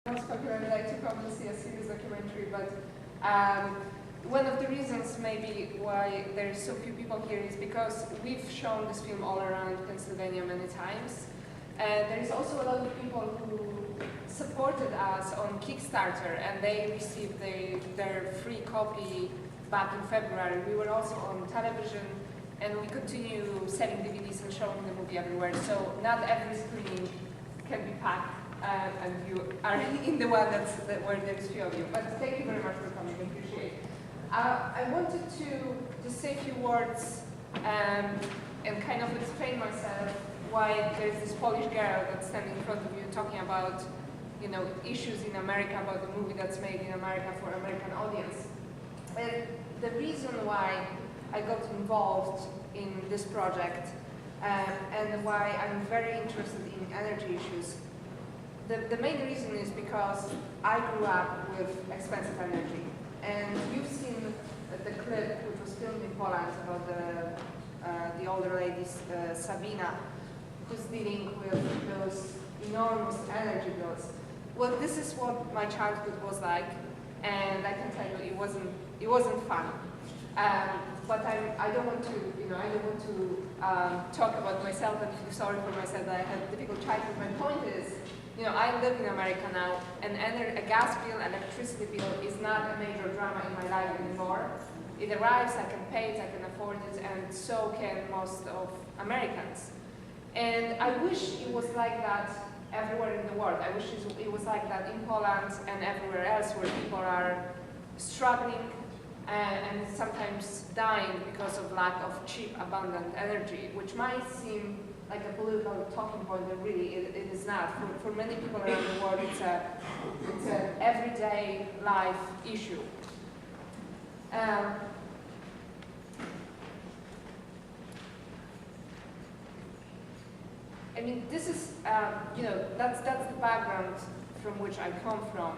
Most popular, and I took on to see a serious documentary, but one of the reasons maybe why there's so few people here is because we've shown this film all around Pennsylvania many times. There's also a lot of people who supported us on Kickstarter, and they received their free copy back in February. We were also on television, and we continue selling DVDs and showing the movie everywhere. So not every screen can be packed, and you are in the one where there's few of you. But thank you very much for coming. I appreciate it. I wanted to just say a few words and kind of explain myself why there's this Polish girl that's standing in front of you talking about, you know, issues in America, about the movie that's made in America for American audience. And the reason why I got involved in this project and why I'm very interested in energy issues, the main reason is because I grew up with expensive energy. And you've seen the clip which was filmed in Poland about the older lady, Sabina, who's dealing with those enormous energy bills. Well, this is what my childhood was like, and I can tell you it wasn't fun. But I don't want to, you know, I don't want to talk about myself and feel sorry for myself that I had a difficult childhood. My point is, you know, I live in America now, and a gas bill, electricity bill is not a major drama in my life anymore. It arrives, I can pay it, I can afford it, and so can most of Americans. And I wish it was like that everywhere in the world. I wish it was like that in Poland and everywhere else where people are struggling and sometimes dying because of lack of cheap, abundant energy, which might seem like a political talking point, but really it is not. For many people around the world, it's an everyday life issue. I mean, this is, you know, that's the background from which I come from.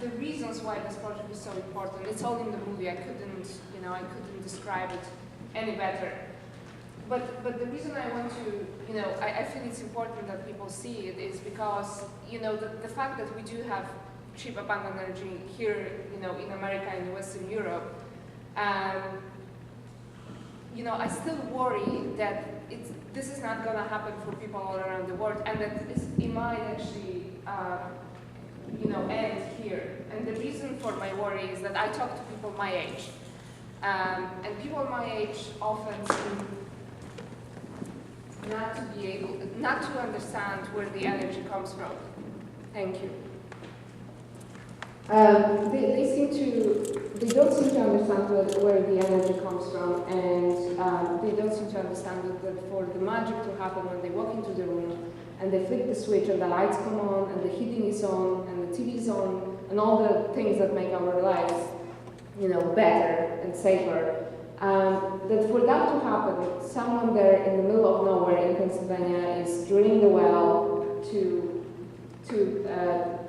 The reasons why this project is so important, it's all in the movie. I couldn't describe it any better. But the reason I want to, you know, I feel it's important that people see it is because, you know, the fact that we do have cheap, abundant energy here, you know, in America and Western Europe, you know, I still worry that this is not going to happen for people all around the world, and that it might actually, you know, end here. And the reason for my worry is that I talk to people my age, and people my age often seem not to understand where the energy comes from. Thank you. They don't seem to understand where the energy comes from, and they don't seem to understand that for the magic to happen when they walk into the room and they flick the switch and the lights come on and the heating is on and the TV is on and all the things that make our lives, you know, better and safer. That for that to happen, someone there in the middle of nowhere in Pennsylvania is drilling the well to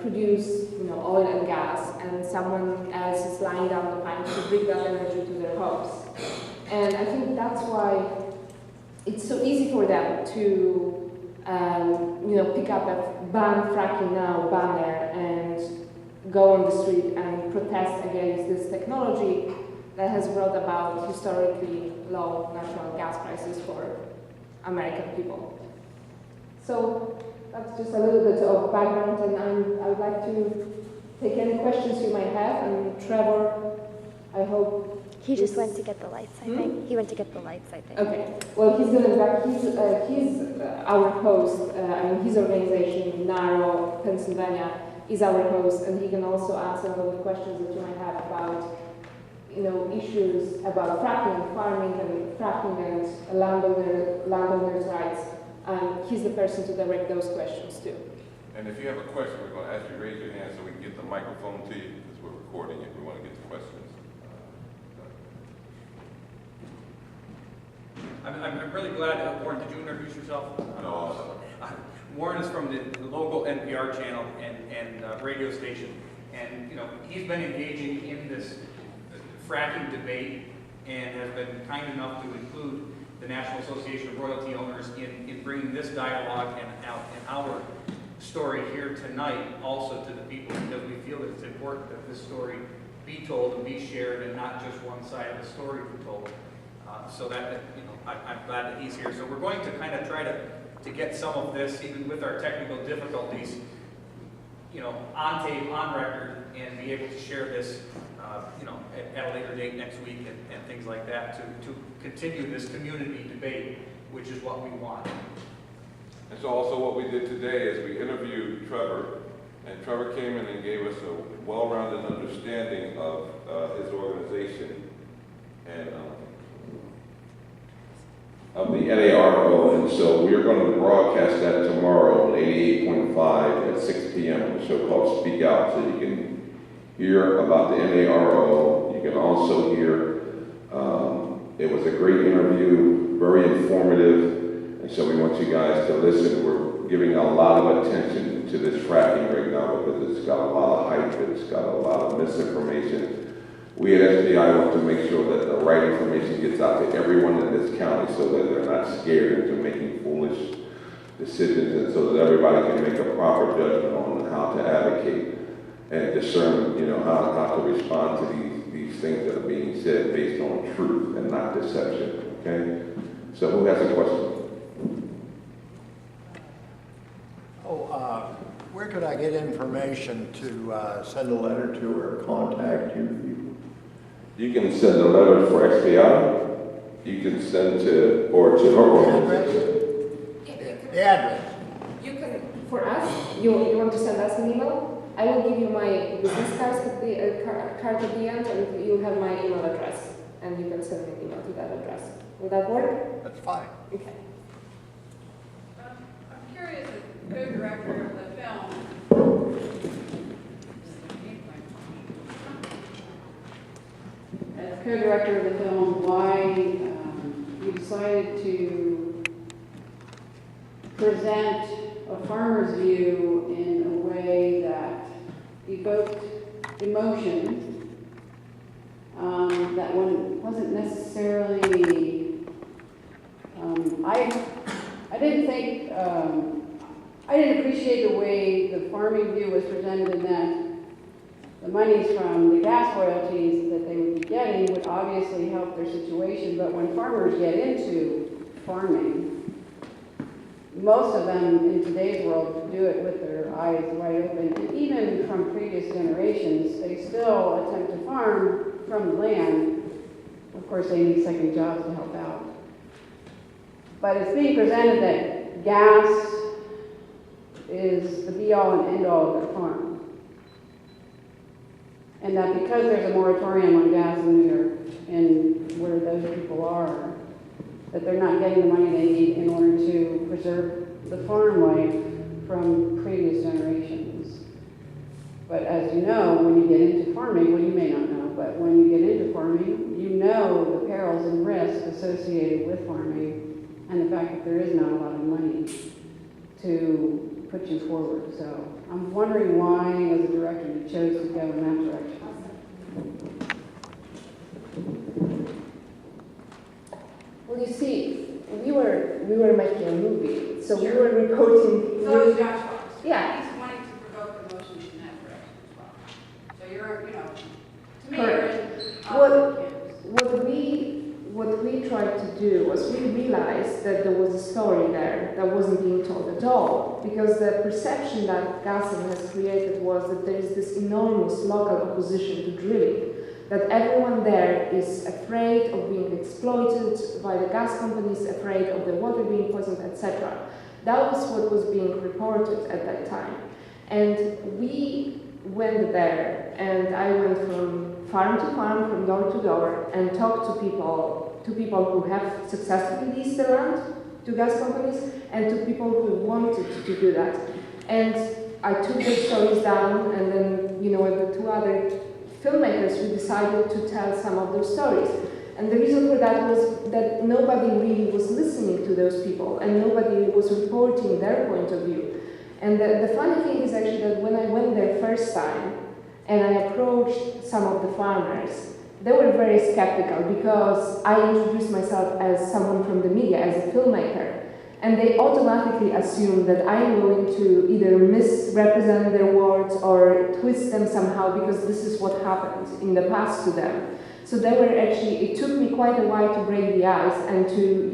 produce, you know, oil and gas, and someone else is laying down the pipes to bring that energy to their homes. And I think that's why it's so easy for them to, you know, pick up a ban fracking now banner and go on the street and protest against this technology that has brought about historically low natural gas prices for American people. So that's just a little bit of background, and I would like to take any questions you might have. And Trevor, I hope he just went to get the lights. I think he went to get the lights. I think. Okay. Well, he's doing that. He's our host. I mean, his organization, Narrow Pennsylvania, is our host, and he can also answer all the questions that you might have about, you know, issues about fracking, farming, and fracking, and landowners' rights. He's the person to direct those questions to. And if you have a question, we're going to ask you to raise your hand so we can get the microphone to you, because we're recording it. We want to get the questions. I'm really glad, Warren, did you introduce yourself? No. Warren is from the local NPR channel and radio station. And, you know, he's been engaging in this fracking debate and has been kind enough to include the National Association of Royalty Owners in bringing this dialogue and our story here tonight also to the people, because we feel that it's important that this story be told and be shared and not just one side of the story be told. So that, you know, I'm glad that he's here. So we're going to kind of try to get some of this, even with our technical difficulties, you know, on tape, on record, and be able to share this, you know, at a later date next week and things like that to continue this community debate, which is what we want. And so also what we did today is we interviewed Trevor, and Trevor came in and gave us a well-rounded understanding of his organization and of the NARO, and so we're going to broadcast that tomorrow on 88.5 at 6 p.m. on a show called Speak Out, so you can hear about the NARO. You can also hear, it was a great interview, very informative, and so we want you guys to listen. We're giving a lot of attention to this fracking right now because it's got a lot of hype, it's got a lot of misinformation. We at FBI want to make sure that the right information gets out to everyone in this county so that they're not scared into making foolish decisions, and so that everybody can make a proper judgment on how to advocate and discern, you know, how to respond to these things that are being said based on truth and not deception, okay? So who has a question? Where could I get information to send a letter to or contact you? You can send a letter for XPI. You can send to, or to her organization. The address. You can, for us, you want to send us an email? I will give you my business card at the end, and you'll have my email address, and you can send me an email to that address. Will that work? That's fine. Okay. I'm curious, as co-director of the film, as co-director of the film, why you decided to present a farmer's view in a way that evoked emotion that wasn't necessarily, I didn't think, I didn't appreciate the way the farming view was presented, in that the monies from the gas royalties that they would be getting would obviously help their situation, but when farmers get into farming, most of them in today's world do it with their eyes wide open. And even from previous generations, they still attempt to farm from the land. Of course, they need second jobs to help out. But it's being presented that gas is the be-all and end-all of their farm. And that because there's a moratorium on gas in New York and where those people are, that they're not getting the money they need in order to preserve the farm life from previous generations. But as you know, when you get into farming, well, you may not know, but when you get into farming, you know the perils and risks associated with farming and the fact that there is not a lot of money to put you forward. So I'm wondering why, as a director, you chose to go in that direction. Well, you see, we were making a movie, so we were reporting. So is Josh Fox. Yeah. He's wanting to provoke emotion in that direction as well. So you're, you know, to me, Correct. you're in What we tried to do was we realized that there was a story there that wasn't being told at all, because the perception that Gassam has created was that there is this enormous local opposition to drilling, that everyone there is afraid of being exploited by the gas companies, afraid of the water being poisoned, etc. That was what was being reported at that time. And we went there, and I went from farm to farm, from door to door, and talked to people who have successfully leased the land to gas companies, and to people who wanted to do that. And I took their stories down, and then, you know, with the two other filmmakers, we decided to tell some of those stories. And the reason for that was that nobody really was listening to those people, and nobody was reporting their point of view. And the funny thing is actually that when I went there first time, and I approached some of the farmers, they were very skeptical, because I introduced myself as someone from the media, as a filmmaker. And they automatically assume that I'm going to either misrepresent their words or twist them somehow because this is what happened in the past to them. So they were actually, it took me quite a while to break the ice and to,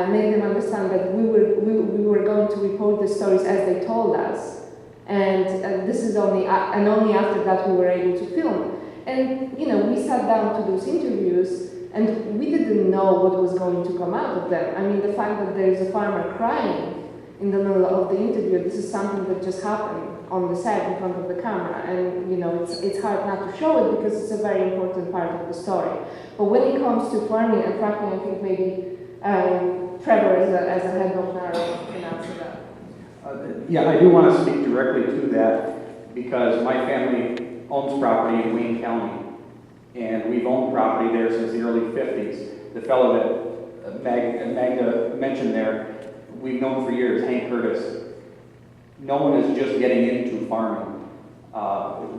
make them understand that we were going to report the stories as they told us. And this is only after that we were able to film. And, we sat down to those interviews and we didn't know what was going to come out of them. I mean, the fact that there is a farmer crying in the middle of the interview, this is something that just happened on the set in front of the camera. And, it's hard not to show it because it's a very important part of the story. But when it comes to farming and fracking, I think maybe Trevor, as a head of NARO, can answer that. Yeah, I do want to speak directly to that because my family owns property in Wayne County. And we've owned property there since the early 50s. The fellow that Magda mentioned there, we've known for years, Hank Curtis. No one is just getting into farming.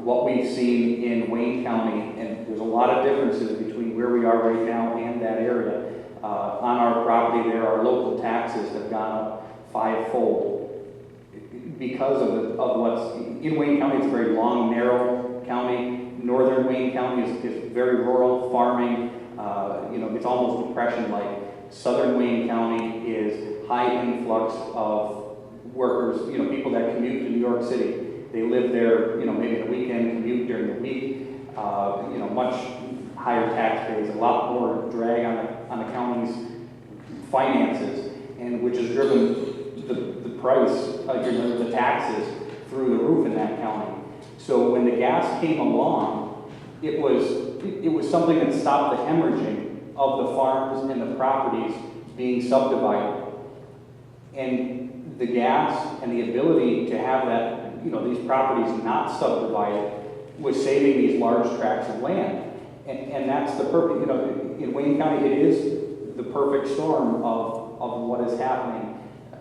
What we've seen in Wayne County, and there's a lot of differences between where we are right now and that area. On our property there, our local taxes have gone up 5-fold because of what's in Wayne County. It's a very long, narrow county. Northern Wayne County is very rural farming. It's almost depression-like. Southern Wayne County is high influx of workers, people that commute to New York City. They live there, maybe the weekend, commute during the week. Much higher tax base, a lot more drag on the county's finances, and which has driven the price, the taxes through the roof in that county. So when the gas came along, it was something that stopped the hemorrhaging of the farms and the properties being subdivided. And the gas and the ability to have that, these properties not subdivided was saving these large tracts of land. And that's the perfect, in Wayne County, it is the perfect storm of what is happening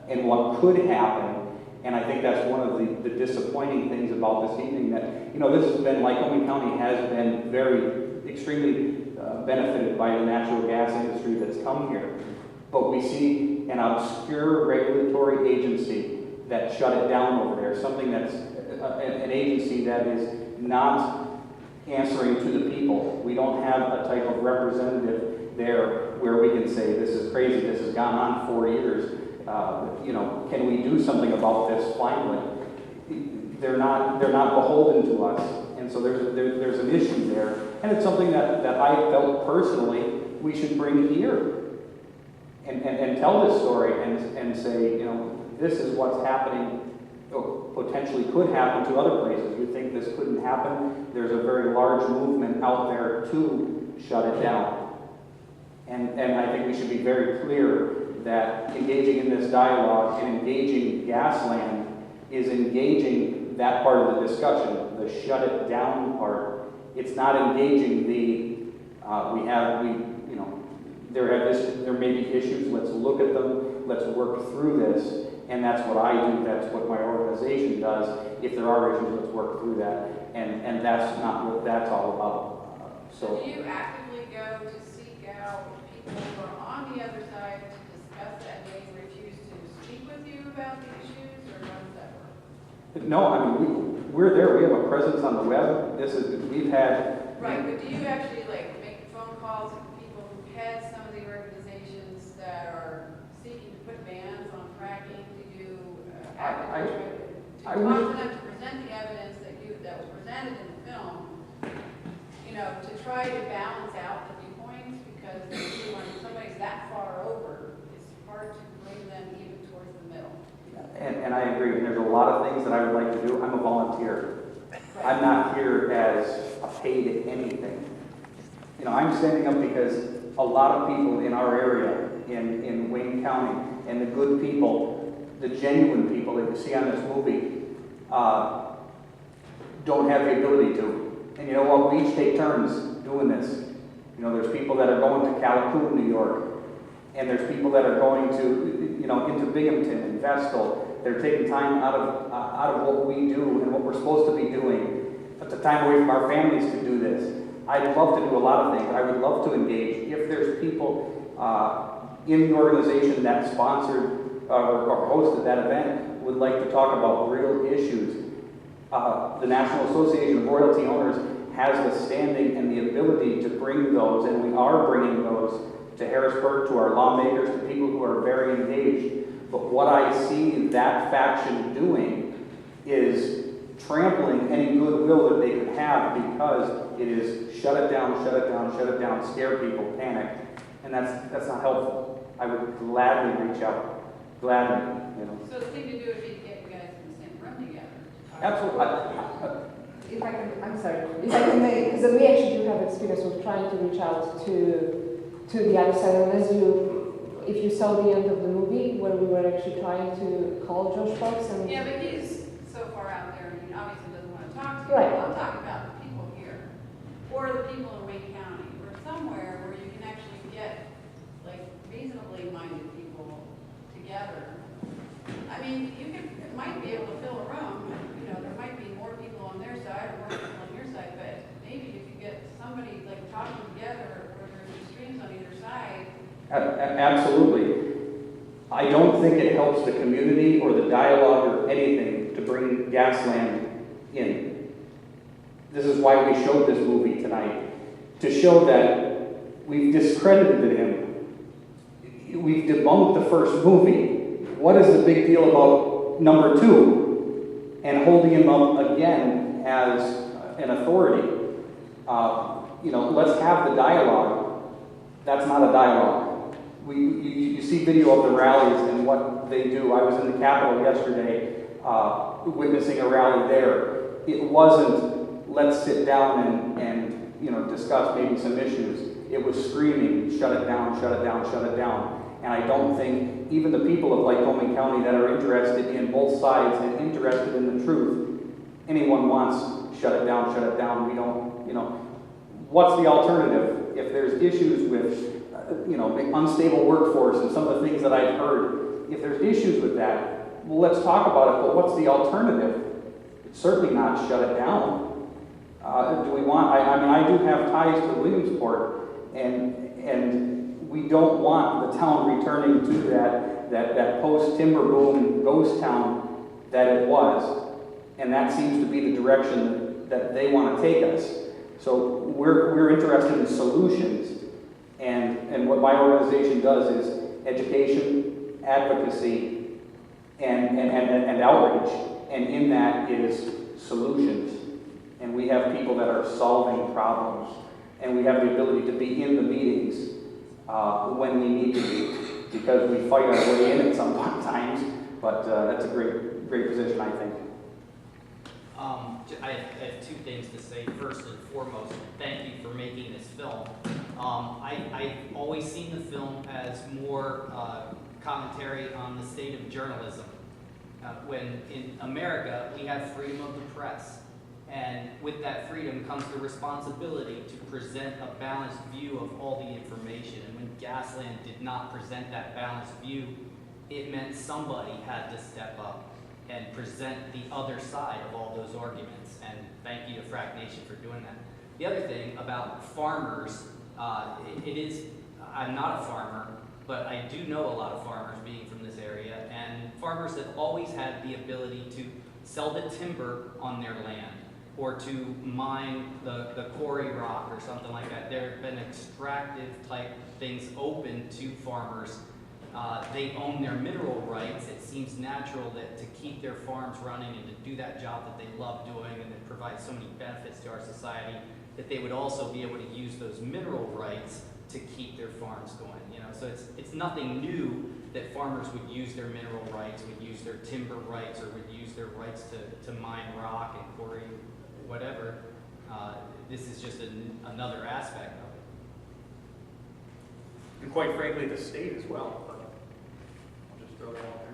and what could happen. And I think that's one of the disappointing things about this evening, that, this has been, Lycoming County has been extremely benefited by the natural gas industry that's come here. But we see an obscure regulatory agency that shut it down over there, something that's an agency that is not answering to the people. We don't have a type of representative there where we can say, this is crazy, this has gone on 4 years. Can we do something about this finally? They're not beholden to us, and so there's an issue there, and it's something that I felt personally we should bring here and tell this story and say, this is what's happening, or potentially could happen to other places. You think this couldn't happen? There's a very large movement out there to shut it down, and I think we should be very clear that engaging in this dialogue and engaging Gasland is engaging that part of the discussion, the shut it down part. It's not engaging there may be issues, let's look at them, let's work through this, and that's what I do, that's what my organization does. If there are issues, let's work through that, and that's not what that's all about. So do you actively go to seek out people who are on the other side to discuss that, and they refuse to speak with you about the issues, or how does that work? No, I mean, we're there. We have a presence on the web. We've had... Right, but do you actually make phone calls with people who head some of the organizations that are seeking to put bans on fracking? Do you talk to them to present the evidence that was presented in the film, to try to balance out the viewpoints? Because when somebody's that far over, it's hard to bring them even towards the middle. And I agree. And there's a lot of things that I would like to do. I'm a volunteer. Right. I'm not here as a paid anything. I'm standing up because a lot of people in our area, in Wayne County, and the good people, the genuine people that you see on this movie, don't have the ability to. And you know what? We each take turns doing this. There's people that are going to Calhoun, New York, and there's people that are going to, into Binghamton and Vestal. They're taking time out of what we do and what we're supposed to be doing, but the time away from our families to do this. I'd love to do a lot of things. I would love to engage. If there's people in the organization that sponsored or hosted that event would like to talk about real issues. The National Association of Royalty Owners has the standing and the ability to bring those, and we are bringing those to Harrisburg, to our lawmakers, to people who are very engaged. But what I see that faction doing is trampling any goodwill that they could have, because it is shut it down, shut it down, shut it down, scare people, panic, and that's not helpful. I would gladly reach out, gladly, you know. So the thing to do would be to get you guys in the same room together. Absolutely. If I can, I'm sorry, if I can make, because we actually do have experience with trying to reach out to the other side, and if you saw the end of the movie where we were actually trying to call Josh Fox and... Yeah, but he's so far out there, and he obviously doesn't want to talk to you. Right. I'm talking about the people here, or the people in Wayne County, or somewhere where you can actually get, like, reasonably minded people together. I mean, it might be able to fill a room, and, you know, there might be more people on their side or more people on your side, but maybe if you get somebody, like, talking together, where there's extremes on either side. Absolutely. I don't think it helps the community or the dialogue or anything to bring Gasland in. This is why we showed this movie tonight, to show that we've discredited him. We've debunked the first movie. What is the big deal about number 2 and holding him up again as an authority? You know, let's have the dialogue. That's not a dialogue. You see video of the rallies and what they do. I was in the Capitol yesterday witnessing a rally there. It wasn't, let's sit down and you know, discuss maybe some issues. It was screaming, shut it down, shut it down, shut it down. And I don't think even the people of Lycoming County that are interested in both sides and interested in the truth, anyone wants shut it down, we don't, you know. What's the alternative? If there's issues with you know, unstable workforce and some of the things that I've heard, if there's issues with that, well, let's talk about it, but what's the alternative? It's certainly not shut it down. Do we want, I mean, I do have ties to Williamsport, and we don't want the town returning to that post-timber boom ghost town that it was, and that seems to be the direction that they want to take us. So we're interested in solutions. And what my organization does is education, advocacy, and outreach. And in that is solutions. And we have people that are solving problems. And we have the ability to be in the meetings when we need to be. Because we fight our way in at some times. But that's a great position, I think. I have 2 things to say. First and foremost, thank you for making this film. I've always seen the film as more commentary on the state of journalism. When in America, we have freedom of the press. And with that freedom comes the responsibility to present a balanced view of all the information. And when Gasland did not present that balanced view, it meant somebody had to step up and present the other side of all those arguments. And thank you to FrackNation for doing that. The other thing about farmers, I'm not a farmer, but I do know a lot of farmers being from this area, and farmers have always had the ability to sell the timber on their land or to mine the quarry rock or something like that. There have been extractive type things open to farmers. They own their mineral rights. It seems natural that to keep their farms running and to do that job that they love doing and that provides so many benefits to our society, that they would also be able to use those mineral rights to keep their farms going. You know, so it's nothing new that farmers would use their mineral rights, would use their timber rights, or would use their rights to mine rock and quarry whatever. This is just another aspect of it. And quite frankly, the state as well. But I'll just throw that out.